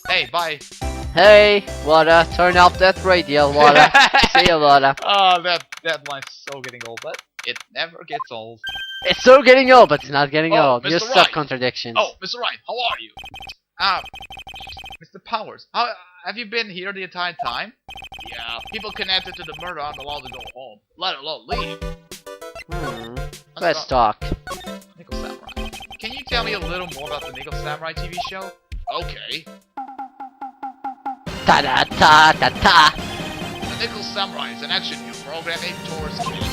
Hey, bye. Hey, Wada, turn off that radio, Wada. See you, Wada. Oh, that line's so getting old, but it never gets old. It's so getting old, but it's not getting old. Mr. You Wright. suck contradictions. Oh, Mr. Wright, how are you? Mr. Powers, how have you been here the entire time? Yeah, people connected to the murder aren't allowed to go home, let alone leave. Let's talk. Nickel Samurai. Can you tell me a little more about the Nickel Samurai TV show? Okay. Ta da ta ta ta. The Nickel Samurai is an action new program aimed towards kids.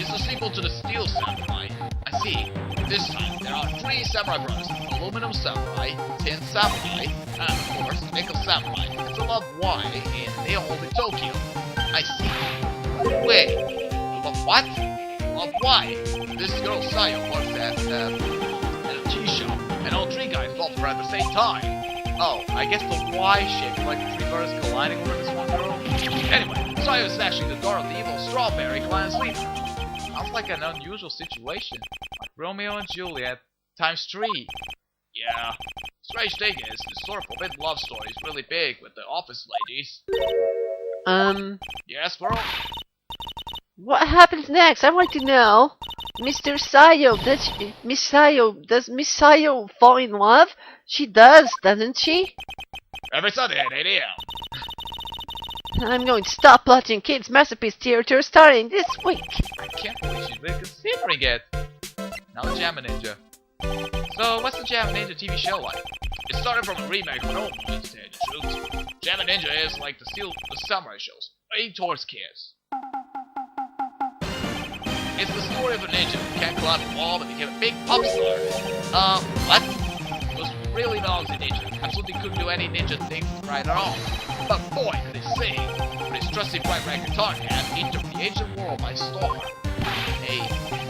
It's a sequel to the Steel Samurai. I see. This time, there are 3 Samurai Brothers. Aluminum Samurai, Tin Samurai, and of course, Nickel Samurai. It's a love why in Neoholding Tokyo. I see. Wait. What? Love why? This girl Sayo works at a tea shop, and all 3 guys fall for her at the same time. Oh, I guess the Y shape like 3 birds colliding over this one girl. Anyway, Sayo is actually the daughter of the evil Strawberry Clan's leader. Sounds like an unusual situation, like Romeo and Juliet times 3. Yeah. Strange thing is, this sort of forbidden love story is really big with the office ladies. Yes, girl? What happens next? I want to know. Mr. Sayo, does Miss Sayo fall in love? She does, doesn't she? Every Sunday at 8 a.m. I'm going to stop watching Kids Masterpiece Theater starting this week. I can't believe she's been considering it. Now the Jamma Ninja. So, what's the Jamma Ninja TV show like? It started from a remake of an old movie, to tell you the truth. Jamma Ninja is like the samurai shows, aimed towards kids. It's the story of a ninja who can't climb a wall but became a big pop star. What? It was really nosy ninja. Absolutely couldn't do any ninja things right at all. But boy, did he sing! With his trusty bright red guitar in hand, he took the ancient world by storm. A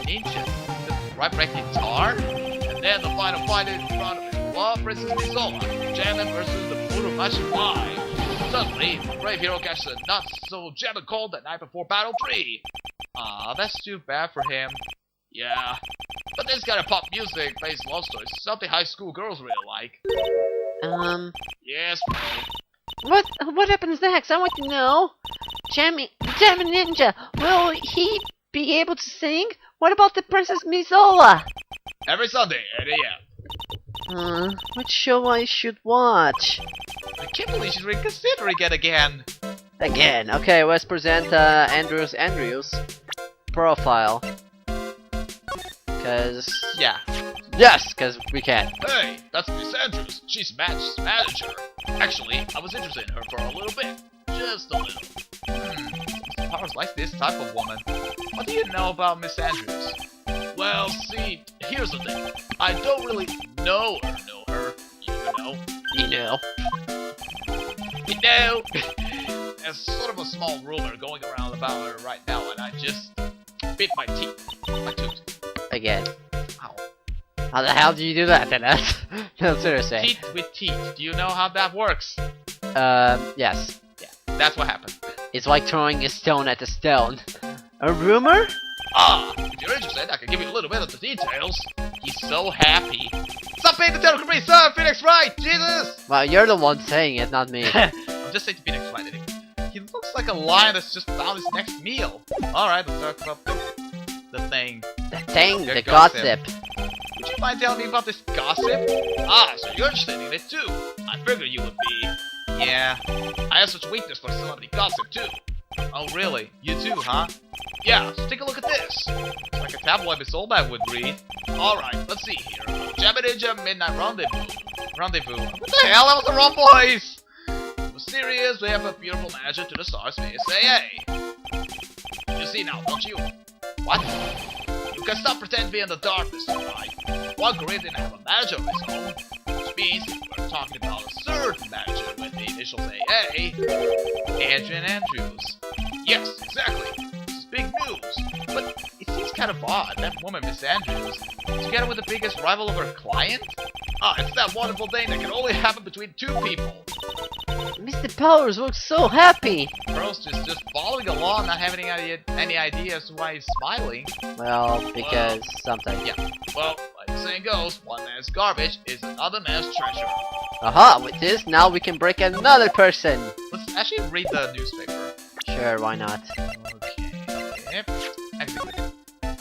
ninja with a bright red guitar? And then the final fight in front of his beloved Princess Mizola, Jamin versus the Muromachi 5. Suddenly, the brave hero catches a not-so-jamming cold the night before Battle 3. Aw, that's too bad for him. Yeah. But this kind of pop music-based love story is something high school girls really like. Yes, bro. What happens next? I want to know. Jammy Ninja, will he be able to sing? What about the Princess Mizola? Every Sunday, 8 a.m. Which show I should watch? I can't believe she's reconsidering it again. Again, okay, let's present Andrew's profile. Cause yeah. Yes, cause we can. Hey, that's Miss Andrews. She's Matt's manager. Actually, I was interested in her for a little bit. Just a little. Mr. Powers likes this type of woman. What do you know about Miss Andrews? Well, see, here's the thing. I don't really know her. You know. There's sort of a small rumor going around about her right now, and I just bit my tooth. Again. Ow. How the hell do you do that, Dennis? No, seriously. Teeth with teeth. Do you know how that works? Yes. Yeah, that's what happened. It's like throwing a stone at a stone. A rumor? If you're interested, I can give you a little bit of the details. He's so happy. Stop paying attention to me, sir! Phoenix Wright! Jesus! Well, you're the one saying it, not me. I'm just saying to Phoenix Wright anyway. He looks like a lion that's just found his next meal. Alright, let's talk about the thing. The gossip. Would you mind telling me about this gossip? So you're interested in it too. I figured you would be. Yeah, I have such a weakness for celebrity gossip too. Oh really? You too, huh? Yeah, so take a look at this. It's like a tabloid Miss Oldman would read. Alright, let's see here. Jamma Ninja Midnight Rendezvous. What the hell? That was the wrong voice! It was serious, we have a beautiful manager to the stars for SAA. You see now, don't you? What? You can stop pretending to be in the dark, Mr. Wright. One career didn't have a manager of his own. Which means we're talking about a certain manager with the initials AA. Adrian Andrews. Yes, exactly. This is big news. But it seems kind of odd, that woman, Miss Andrews, together with the biggest rival of her client? It's that wonderful thing that can only happen between 2 people. Mr. Powers looks so happy. Girl's just following along, not having any idea as to why he's smiling. Well, because something. Yeah. Well, saying goes, one man's garbage is another man's treasure. Aha, with this, now we can break another person. Let's actually read the newspaper. Sure, why not? Okay. Execute.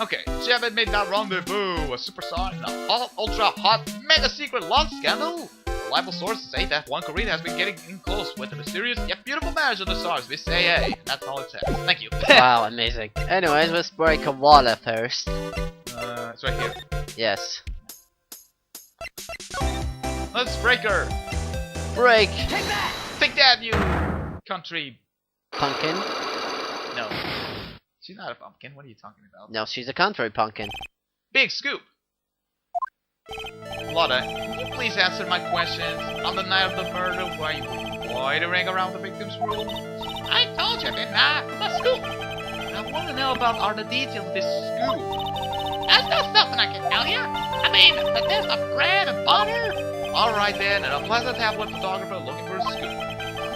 Okay, Jam at Midnight Rendezvous, a superstar in a ultra hot mega secret love scandal. Reliable sources say that one Korean has been getting in close with the mysterious yet beautiful marriage of the stars, Miss AA. And that's all it says. Thank you. Wow, amazing. Anyways, let's break a water first. It's right here. Yes. Let's break her. Break! Take that, you country. Pumpkin? No. She's not a pumpkin. What are you talking about? No, she's a country pumpkin. Big scoop. Lotta, can you please answer my questions? On the night of the murder, were you loitering around the victim's room? I told you, didn't I? I'm a scoop. I want to know about all the details of this scoop. That's not something I can tell you. I mean, that there's a bread and butter. Alright then, an unpleasant tabloid photographer looking for a scoop.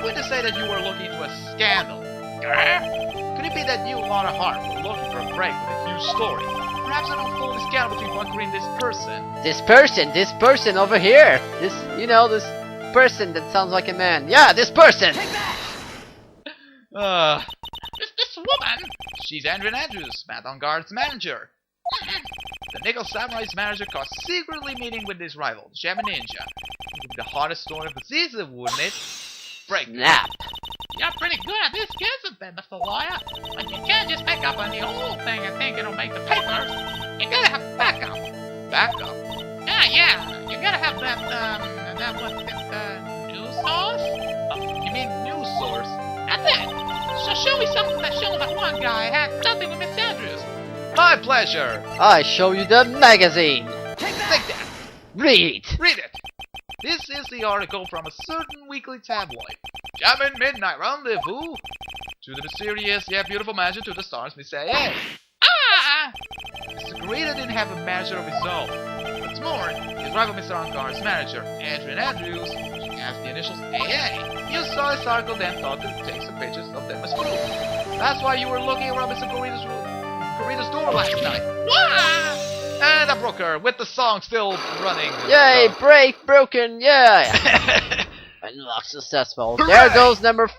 Would to say that you were looking into a scandal? Could it be that you, Lotta Hart, were looking for a break with a huge story? Perhaps an unfolding scandal between one Korean and this person. This person over here! This, you know, this person that sounds like a man. Yeah, this person! This woman! She's Andrew Andrews, Matt on Guard's manager. The Nickel Samurai's manager caught secretly meeting with his rival, Shaman Ninja. The hardest story of the season, wouldn't it? Break. Snap! You're pretty good at this, isn't it, Mr. Lawyer? But you can't just pick up on the whole thing and think it'll make the papers. You gotta have backup. Backup? Yeah. You gotta have news source? You mean news source? That's it. So show me something that shows that one guy had something with Miss Andrews. My pleasure. I show you the magazine. Take that. Read. Read it. This is the article from a certain weekly tabloid. Jamming Midnight Rendezvous. To the mysterious yet beautiful manager to the stars, Miss A.A. Ah! Mr. Garita didn't have a manager of his own. What's more, his rival Mr. Ongar's manager, Andrew Andrews, has the initials AA. You saw this article then thought to take some pictures of them as proof. That's why you were looking around Mr. Garita's door last night. Wow! And I broke her, with the song still running. Yay, broken, yeah! Unlock successful. Hooray! There goes number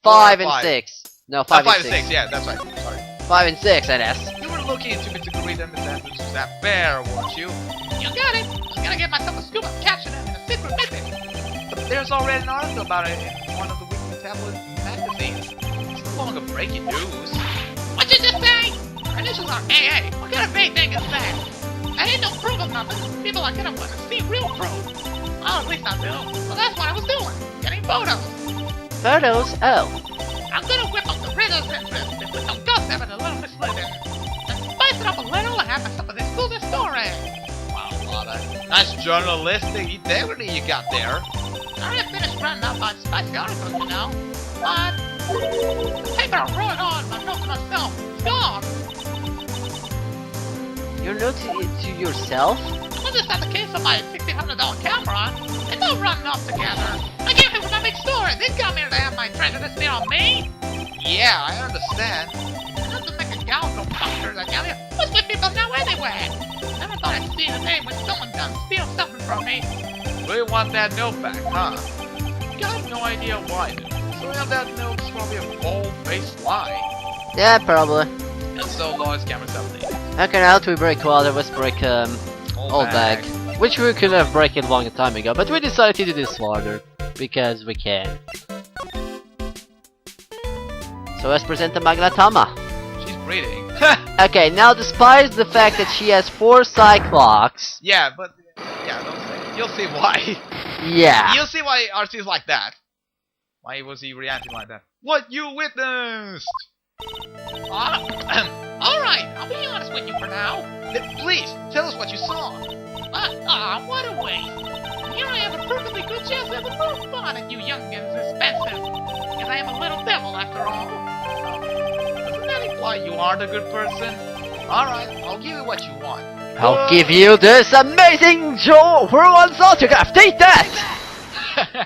5 and 6. No, 5 5 and 6. Yeah, that's right. Sorry. 5 and 6, I guess. You were looking into Mr. Garita and Miss Andrews' affair, weren't you? You got it. I'm gonna get myself a scoop of catching them in a secret method. But there's already an article about it in one of the weekly tabloid magazines. It's no longer breaking news. What you just say? Our initials are AA. What kind of vague thing is that? I ain't no proof of nothing. People are gonna want to see real proof. Oh, at least I do. Well, that's what I was doing. Getting photos. Photos? Oh. I'm gonna whip up the Ritter's interest and put some dust of it a little misleading. And spice it up a little and have myself a exclusive story. Wow, Lotta. Nice journalistic integrity you got there. I ain't finished running up on spicy articles, you know. But the paper I'm rolling on, my note to myself, it's gone. You're not to yourself? Well, just not the case of my $1,600 camera. It's all running off together. I came here with my big story. They come here to have my treasure to steal on me. Yeah, I understand. Not to make a gal go bonkers, I tell you. What's with people now anyway? Never thought I'd see the day when someone done steal something from me. We want that note back, huh? You have no idea why, though. So we have that note's probably a bold-faced lie. Yeah, probably. And so Lois Cameron's update. Okay, now to break water, let's break old bag. Which we could have broken a long time ago, but we decided to do this water. Because we can. So let's present the Magnatama. She's breathing. Okay, now despite the fact that she has 4 Cyclocks. Yeah, but... Yeah, don't say it. You'll see why. Yeah. You'll see why RC's like that. Why was he reacting like that? What you witnessed! Alright, I'll be honest with you for now. Please, tell us what you saw. What a waste. Here I have a perfectly good chance to have a little fun at you youngins' expensive. Because I am a little devil after all. Doesn't that imply you aren't a good person? Alright, I'll give you what you want. I'll give you this amazing Joe Ruan's autograph. Take that!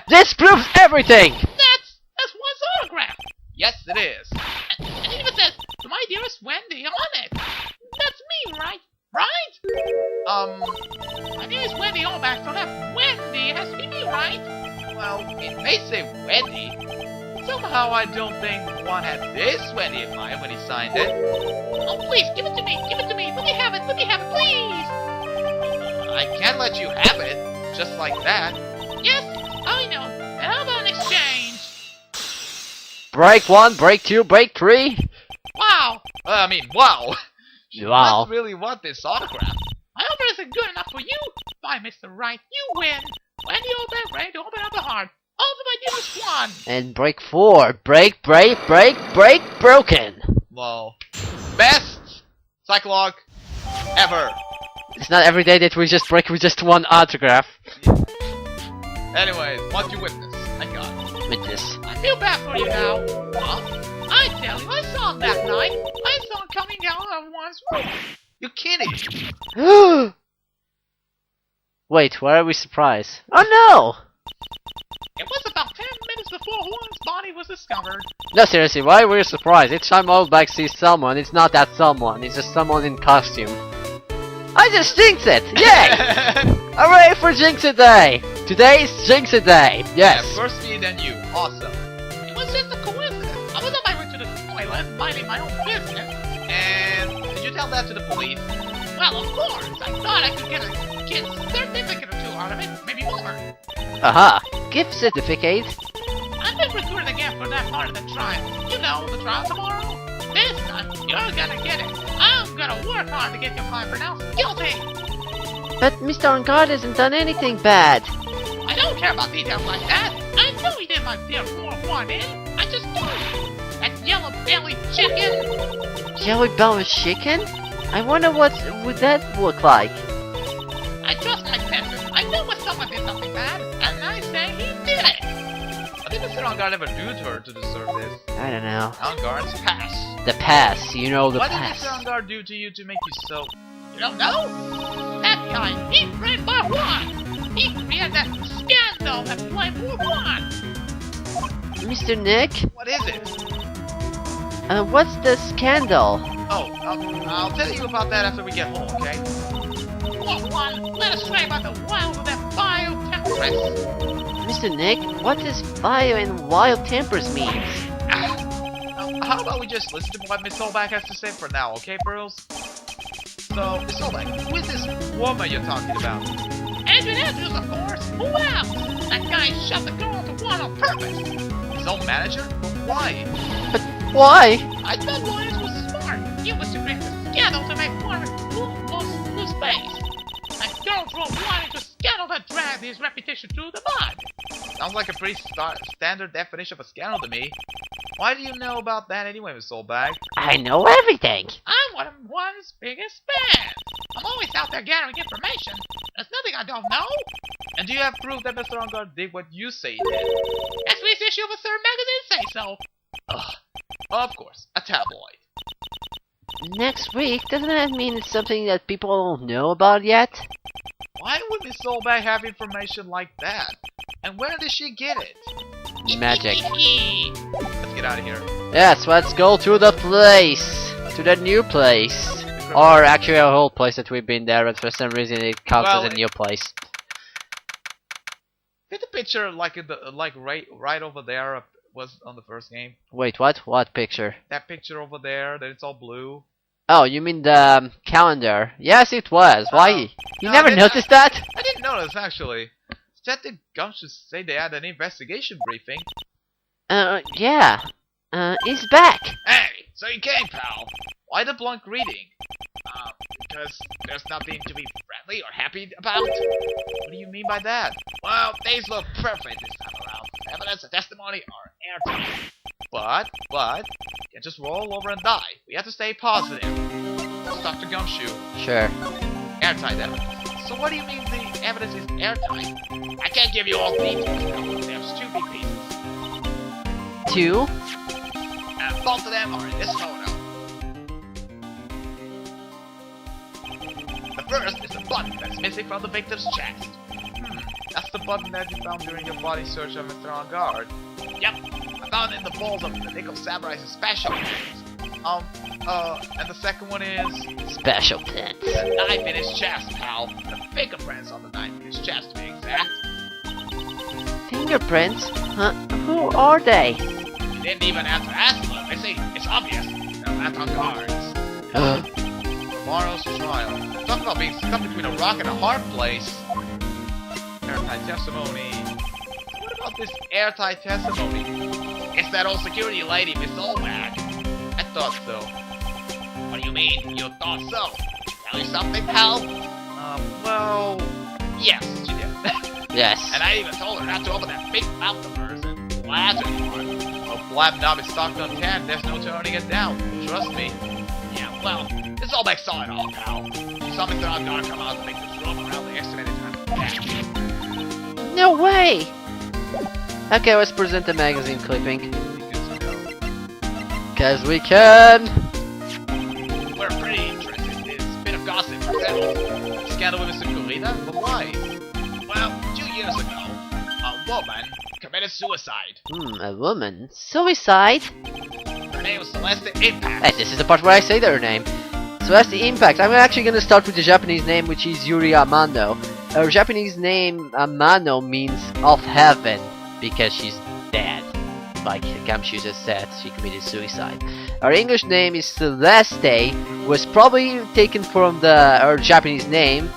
This proves everything! That's one's autograph. Yes, it is. And it even says, to my dearest Wendy on it. That's me, right? Right? back so that Wendy has to be me, right? Well, it may say Wendy. Somehow I don't think Juan had this Wendy in mind when he signed it. Oh, please, give it to me, give it to me. Let me have it, please. I can't let you have it, just like that. Yes, I know. And how about an exchange? Break 1, break 2, break 3. Wow. Wow. She Wow. must really want this autograph. My offer isn't good enough for you. Fine, Mr. Wright, you win. Wendy Oldback ready to open up the heart. All for my dearest one. And break 4. Break, broken. Well, best psychologue ever. It's not every day that we just break with just one autograph. Anyways, what you witness? Thank God. Witness. I feel bad for you now. Huh? I tell you, I saw him that night. I saw him coming down on one's roof. You're kidding. Wait, why are we surprised? Oh no! It was about 10 minutes before Juan's body was discovered. No, seriously, why were we surprised? Each time Oldback sees someone, it's not that someone, it's just someone in costume. I just jinxed it! Yay! Hooray for Jinx It Day! Today is Jinx It Day! Yes! Yeah, first me, then you. Awesome. It was just a coincidence. I was on my way to the toilet, minding my own business. And did you tell that to the police? Well, of course. I thought I could get a certificate or two out of it, maybe more. Aha! Gift certificate? I've been recruited again for that part of the trial. You know, the trial tomorrow. This time, you're gonna get it. I'm gonna work hard to get your client pronounced guilty. But Mr. Angard hasn't done anything bad. I don't care about details like that. I know he did my dear 4-1 in. I just do. That yellow-bellied chicken. Jelly Belly Chicken? I wonder what would that look like. I trust my senses. I know when someone did something bad, and I say he did it. What did Mr. Angard ever do to her to deserve this? I don't know. Angard's pass. The pass, you know the What pass. did Mr. Angard do to you to make you so... You don't know? That guy, he framed my Juan. He created that scandal that blamed Juan. Mr. Nick? What is it? What's the scandal? Oh, I'll tell you about that after we get home, okay? Juan led astray by the wild of that vile temptress. Mr. Nick, what does fire and wild tempers mean? How about we just listen to what Miss Solback has to say for now, okay, Pearls? So, Miss Solback, who is this woman you're talking about? Andrew Andrews, of course. Who else? That guy shoved the girl into Juan on purpose. His own manager? But why? But why? I thought Juan was smart. He was to create a scandal to make Juan lose face. That girl drove Juan into a scandal that dragged his reputation through the mud. Sounds like a pretty standard definition of a scandal to me. Why do you know about that anyway, Miss Solback? I know everything. I'm one of Juan's biggest fans. I'm always out there gathering information. There's nothing I don't know. And do you have proof that Mr. Angard did what you say he did? Next week's issue of a certain magazine say so. Ugh. Of course, a tabloid. Next week? Doesn't that mean it's something that people don't know about yet? Why would Miss Solback have information like that? And where did she get it? Magic. Let's get out of here. Yes, let's go to the place. To the new place. Or actually a whole place that we've been there, but for some reason it counts Well, as a new place. Did the picture right over there was on the first game? Wait, what? What picture? That picture over there, that it's all blue. Oh, you mean the calendar? Yes, it was. Why? You no, never noticed that? I didn't notice, actually. Detective Gumshoe say they had an investigation briefing. Yeah. He's back. Hey, so you came, pal. Why the blunt greeting? Because there's nothing to be friendly or happy about? What do you mean by that? Well, things look perfect this time around. Evidence and testimony are airtight. But, you can't just roll over and die. We have to stay positive. That's Dr. Gumshoe. Sure. Airtight evidence. So what do you mean the evidence is airtight? I can't give you all the details, pal. There's 2 big pieces. 2? And both of them are in this photo. The first is the button that's missing from the victim's chest. That's the button that you found during your body search of Mr. Angard. Yep, I found it in the balls of the Nico Samurai's special agents. And the second one is Special pins. a knife in his chest, pal. The fingerprints on the knife in his chest, to be exact. Fingerprints? Huh? Who are they? You didn't even have to ask them. I see, it's obvious. They're not on guards. Tomorrow's trial. Talk about being stuck between a rock and a hard place. Airtight testimony. What about this airtight testimony? It's that old security lady, Miss Olmec. I thought so. What do you mean? You thought so? Tell you something, pal? Well... Yes, she did. Yes. And I even told her not to open that big mouth of hers and blab anymore. A blab knob is stocked on 10, there's no turning it down. Trust me. Yeah, well, this all makes solid all, pal. Something that I'm gonna come out and make this room around the estimated time. No way! Okay, let's present the magazine clipping. Cause we can! We're pretty interested in this bit of gossip ourselves. Scandal with Mr. Corrida? But why? Well, 2 years ago, a woman committed suicide. A woman? Suicide? Her name was Celeste Impact. Hey, this is the part where I say their name. Celeste Impact. I'm actually gonna start with the Japanese name, which is Yuri Amano. Her Japanese name, Amano, means of heaven, because she's dead. Like Gamshu just said, she committed suicide. Her English name is Celeste, was probably taken from her Japanese name,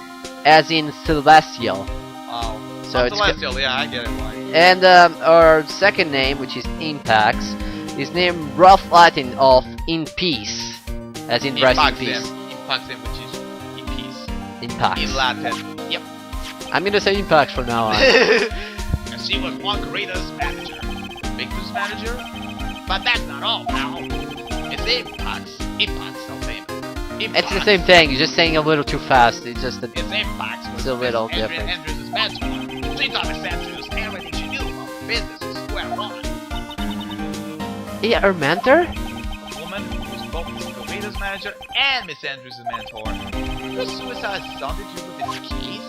as in celestial. Oh, so it's celestial, yeah, I get it why. And her second name, which is Impax, is named rough Latin of in peace, as in rest in peace. Impaxim, which is in peace. Impax. In Latin. Yep. I'm gonna say Impax from now on. And she was Juan Corrida's manager. Victor's manager? But that's not all, pal. It's Impax. Impax, no name. It's the same thing, you're just saying a little too fast. It's just that It's Impax. it's a little different. Andrews' mentor. She taught Miss Andrews everything she knew about business is square one. Yeah, her mentor? A woman who was both Miss Corrida's manager and Miss Andrews' mentor. Her suicide has something to do with this case?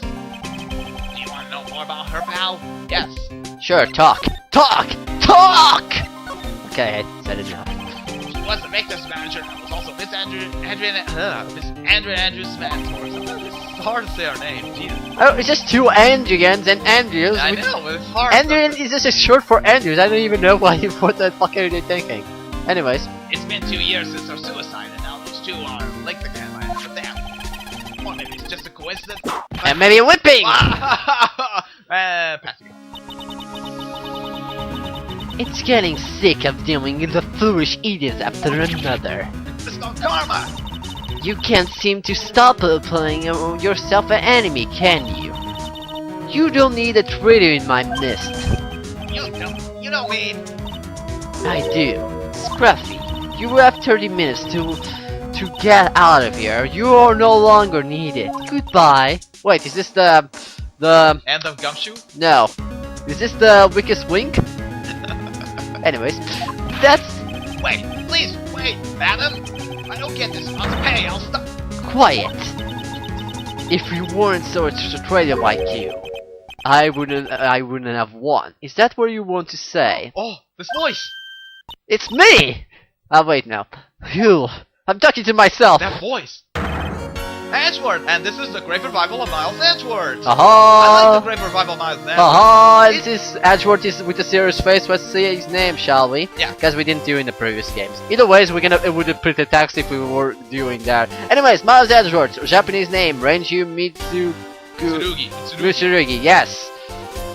Do you want to know more about her, pal? Yes. Sure, talk! Talk! Talk! Okay, I said enough. She was the victim's manager and was also Miss Andrews' mentor. Sometimes it's hard to say her name. Jesus. Oh, it's just two Andrians and Andrews. I know, but it's hard. Andrian is just a short for Andrews. I don't even know what the fuck are they thinking. Anyways. It's been 2 years since her suicide, and now those two are linked again by another death. Or maybe it's just a coincidence. And maybe a whipping! Passing. It's getting sick of dealing with the foolish idiots after another. It's called karma! You can't seem to stop playing yourself an enemy, can you? You don't need a traitor in my midst. You don't mean... I do. Scruffy, you have 30 minutes to get out of here. You are no longer needed. Goodbye. Wait, is this the... End of Gumshoe? No. Is this the weakest wink? Anyways, that's... Wait, please, wait, madam! I don't get this. I'll pay, I'll stop. quiet. If you weren't so traitor like you, I wouldn't have won. Is that what you want to say? Oh, this voice! It's me! Ah, wait now. Phew. I'm talking to myself. That voice! Edgeworth! And this is the Great Revival of Miles Edgeworth! I Aha! like the Great Revival of Miles Edgeworth! Aha! This is Edgeworth is with a serious face. Let's see his name, shall we? Yeah. Because we didn't do in the previous games. Either ways, it would have put the text if we were doing that. Anyways, Miles Edgeworth, Japanese name, Renju Mitsurugi, yes.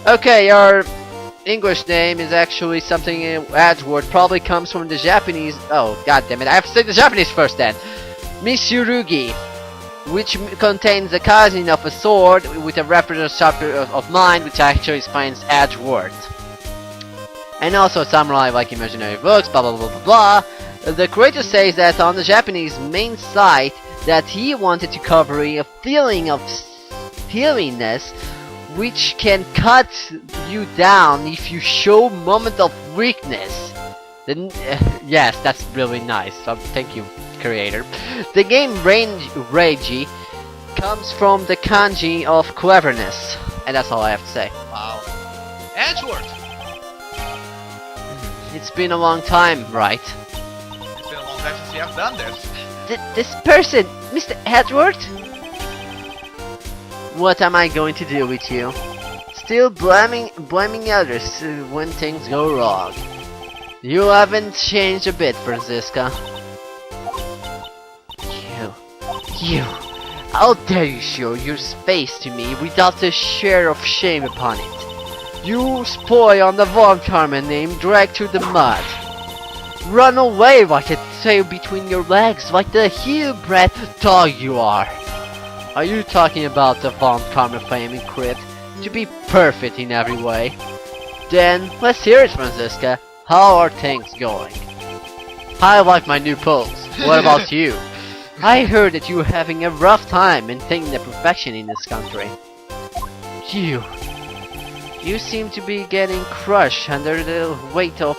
Okay, your English name is actually something in Edgeworth. Probably comes from the Japanese. Oh, god damn it! I have to say the Japanese first then. Mitsurugi, which contains a cousin of a sword with a reference chapter of mine, which actually explains Edgeworth. And also samurai like imaginary books, blah blah blah blah blah. The creator says that on the Japanese main site that he wanted to cover a feeling of steeliness which can cut you down if you show moment of weakness. Then, yes, that's really nice. Thank you, creator. The game Reiji comes from the kanji of cleverness, and that's all I have to say. Wow. Edgeworth! It's been a long time, right? It's been a long time since you you have done this. This person, Mr. Edward? What am I going to do with you? Still blaming others when things go wrong. You haven't changed a bit, Franziska. You. How dare you show your space to me without a share of shame upon it? You spoil on the Von Carmen name dragged through the mud. Run away like a tail between your legs, like the heel-bred dog you are. Are you talking about the Von Carmen flaming crit? To be perfect in every way? Then, let's hear it, Franziska. How are things going? I like my new pose. What about you? I heard that you were having a rough time maintaining the perfection in this country. You seem to be getting crushed under the weight of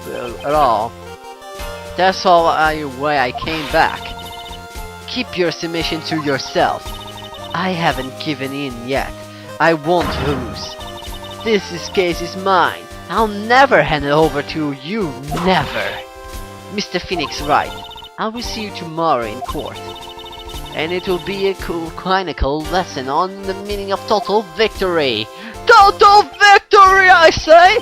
it all. That's why I came back. Keep your submission to yourself. I haven't given in yet. I won't lose. This case is mine. I'll never hand it over to you. Never. Mr. Phoenix Wright, I will see you tomorrow in court. And it will be a clinical lesson on the meaning of total victory. Total victory, I say!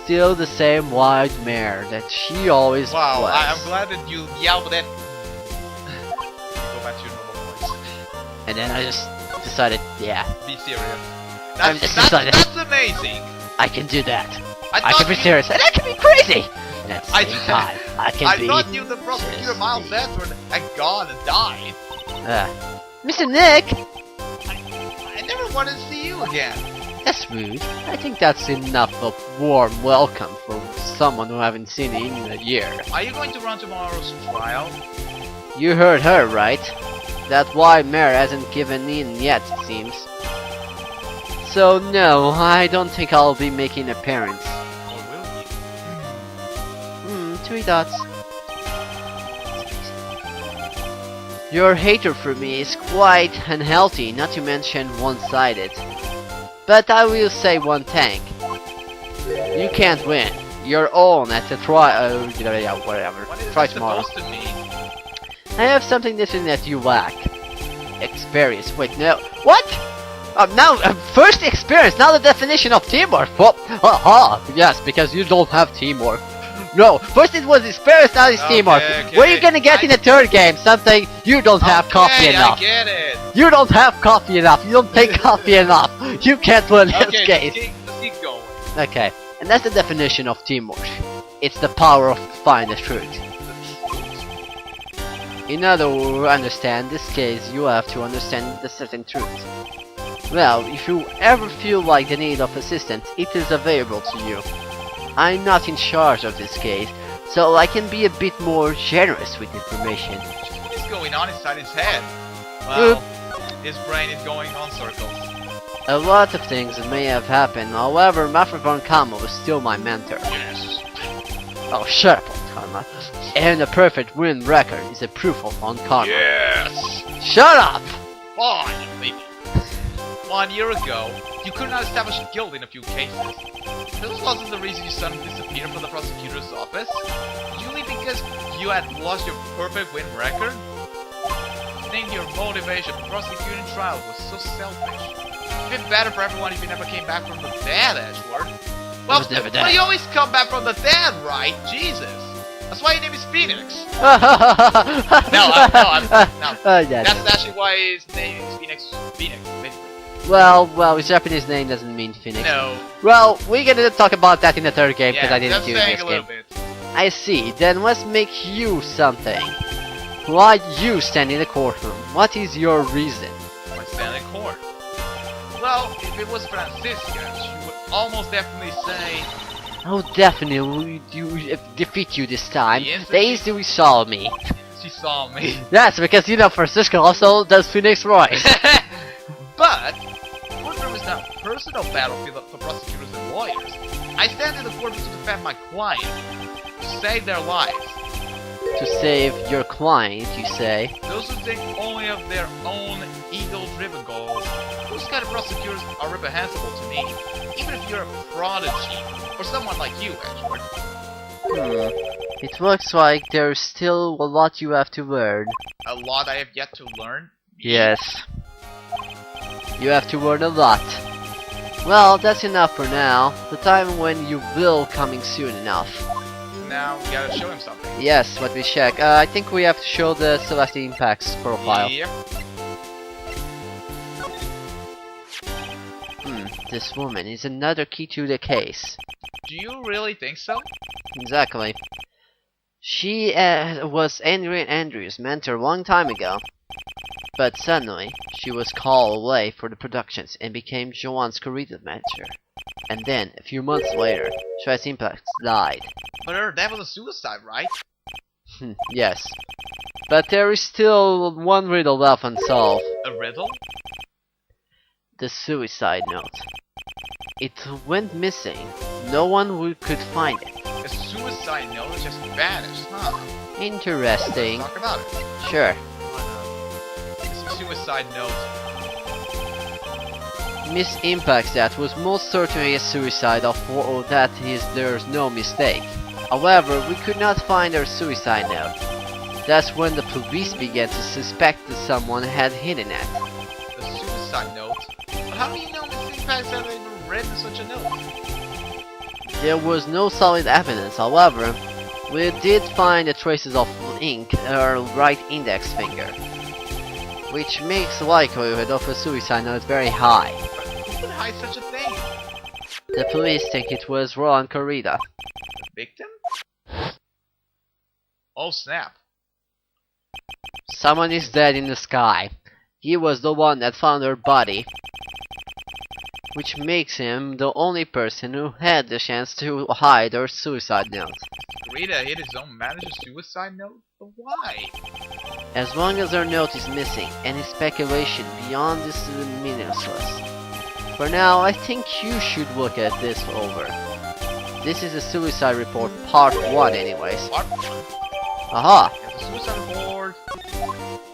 Still the same white mare that she always Wow, was. I'm glad that you yelled that. Go back to your normal voice. And then I just decided, yeah, Be serious. I'm just decided. That's amazing. I can do that. I thought can be you- serious, and I can be crazy! And at the I- same time, I can I be... thought you, the prosecutor Miles Edward, had gone and died. Mr. Nick! I never wanted to see you again. That's rude. I think that's enough of warm welcome for someone who haven't seen you in a year. Are you going to run tomorrow's trial? You heard her, right? That white mare hasn't given in yet, it seems. So no, I don't think I'll be making an appearance. Or will you? 3 dots. Your hatred for me is quite unhealthy, not to mention one-sided. But I will say one thing. You can't win. You're on at the trial. Yeah, whatever. What is Try this tomorrow. supposed to mean? I have something different that you lack. Experience. Wait, no. What? Now, first experience, now the definition of teamwork. Well, yes, because you don't have teamwork. No, first it was experience, now it's teamwork. Okay, What are you gonna get in the third game? Something you don't have coffee enough. I get it. You don't have coffee enough. You don't take coffee enough. You can't win this Okay, game. let's keep going. Okay, and that's the definition of teamwork. It's the power of finding the truth. In other words, understand this case, you have to understand the certain truth. Well, if you ever feel like the need of assistance, it is available to you. I'm not in charge of this case, so I can be a bit more generous with information. What is going on inside his head? Well, his brain is going on circles. A lot of things may have happened, however, Mafra von Kamo is still my mentor. Yes. Oh, shut up, von Karma. And a perfect win record is a proof of von Karma. Yes. Shut up! Fine, maybe. 1 year ago, you could not establish guilt in a few cases. This wasn't the reason you suddenly disappeared from the prosecutor's office. Usually because you had lost your perfect win record? I think your motivation for prosecuting trial was so selfish. It'd been better for everyone if you never came back from the dead, Edward. Well, was never dead. you always come back from the dead, right? Jesus. That's why your name is Phoenix. No. That's actually why his name is Phoenix. Basically. Well, his Japanese name doesn't mean Phoenix. No. Well, we're gonna talk about that in the third game because Yeah, I didn't just do it in saying this a little game. bit. I see. Then let's make you something. Why you stand in the courtroom? What is your reason? Why stand in court? Well, if it was Franziska, she would almost definitely say, Oh, definitely will defeat you this time. Yes, They easily saw me. she saw me. Yes, because you know Francisco also does Phoenix Wright. But, courtroom is not a personal battlefield for prosecutors and lawyers. I stand in the courtroom to defend my client, to save their lives. To save your client, you say. Those who think only of their own ego-driven goals, those kind of prosecutors are reprehensible to me, even if you're a prodigy, or someone like you, Edward. It looks like there's still a lot you have to learn. A lot I have yet to learn. Yes. You have to learn a lot. Well, that's enough for now. The time when you will coming soon enough. Now we gotta show him something. Yes, let me check. I think we have to show the Celeste Impacts profile. Yep. This woman is another key to the case. Do you really think so? Exactly. She was Adrian Andrews' mentor a long time ago. But suddenly, she was called away for the productions and became Joanne's career manager. And then, a few months later, Celeste Impacts died. But that was a suicide, right? Yes. But there is still one riddle left unsolved. A riddle? The suicide note. It went missing. No one could find it. A suicide note just vanished, huh? Interesting. Let's talk about it. Sure. This suicide note. Miss Impacts that was most certainly a suicide or that there's no mistake. However, we could not find her suicide note. That's when the police began to suspect that someone had hidden it. The suicide note? But how do you know Miss Impacts had ever written such a note? There was no solid evidence, however, we did find the traces of ink on her right index finger, which makes the likelihood of a suicide note very high. Who would hide such a thing? The police think it was Roland Corrida. The victim? Oh snap. Someone is dead in the sky. He was the one that found her body, which makes him the only person who had the chance to hide her suicide note. Rita hit his own manager's suicide note? But why? As long as her note is missing, any speculation beyond this is meaningless. For now, I think you should look at this over. This is a suicide report part 1 anyways. Part 1? Aha! We have the suicide report,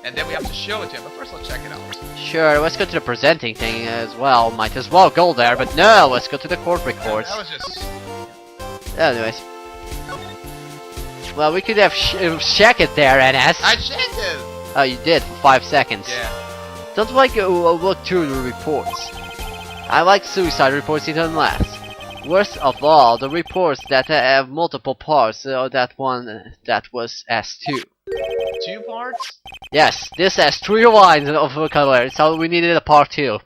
and then we have to show it to him, but first let's check it out. Sure, let's go to the presenting thing as well. Might as well go there, but no, let's go to the court records. That was just... Anyways. Well, we could have check it there, NS. I checked it! Oh, you did for 5 seconds. Yeah. Don't like look through the reports. I like suicide reports even less. Worst of all, the reports that have multiple parts, that one that was S2. 2 parts? Yes, this has 3 lines of color, so we needed a part 2.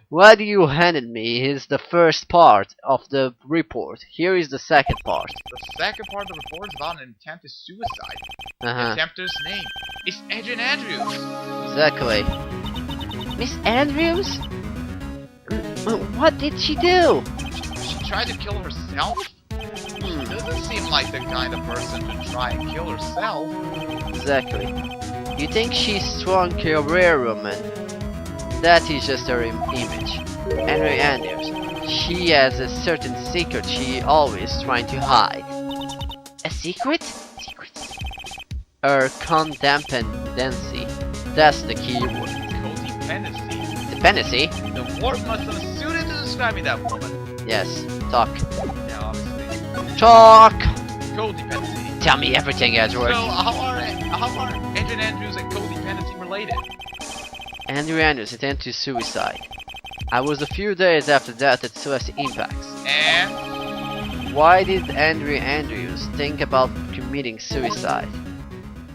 What you handed me is the first part of the report. Here is the second part. The second part of the report is about an attempted suicide. The Uh-huh. attempter's name is Adrian Andrews. Exactly. Miss Andrews? What did she do? She tried to kill herself? Doesn't seem like the kind of person to try and kill herself. Exactly. You think she's strong career woman? That is just her image. Henry Andrews. She has a certain secret she always trying to hide. A secret? Her codependency. That's the key word. Codependency. Dependency? The word must have suited to describing that woman. Yes. Talk. Yeah, obviously. Talk! Codependency. Tell me everything, Edward. So, how are Adrian Andrews and codependency related? Andrew Andrews attempted suicide. I was a few days after that at Celeste Impacts. And Why did Andrew Andrews think about committing suicide?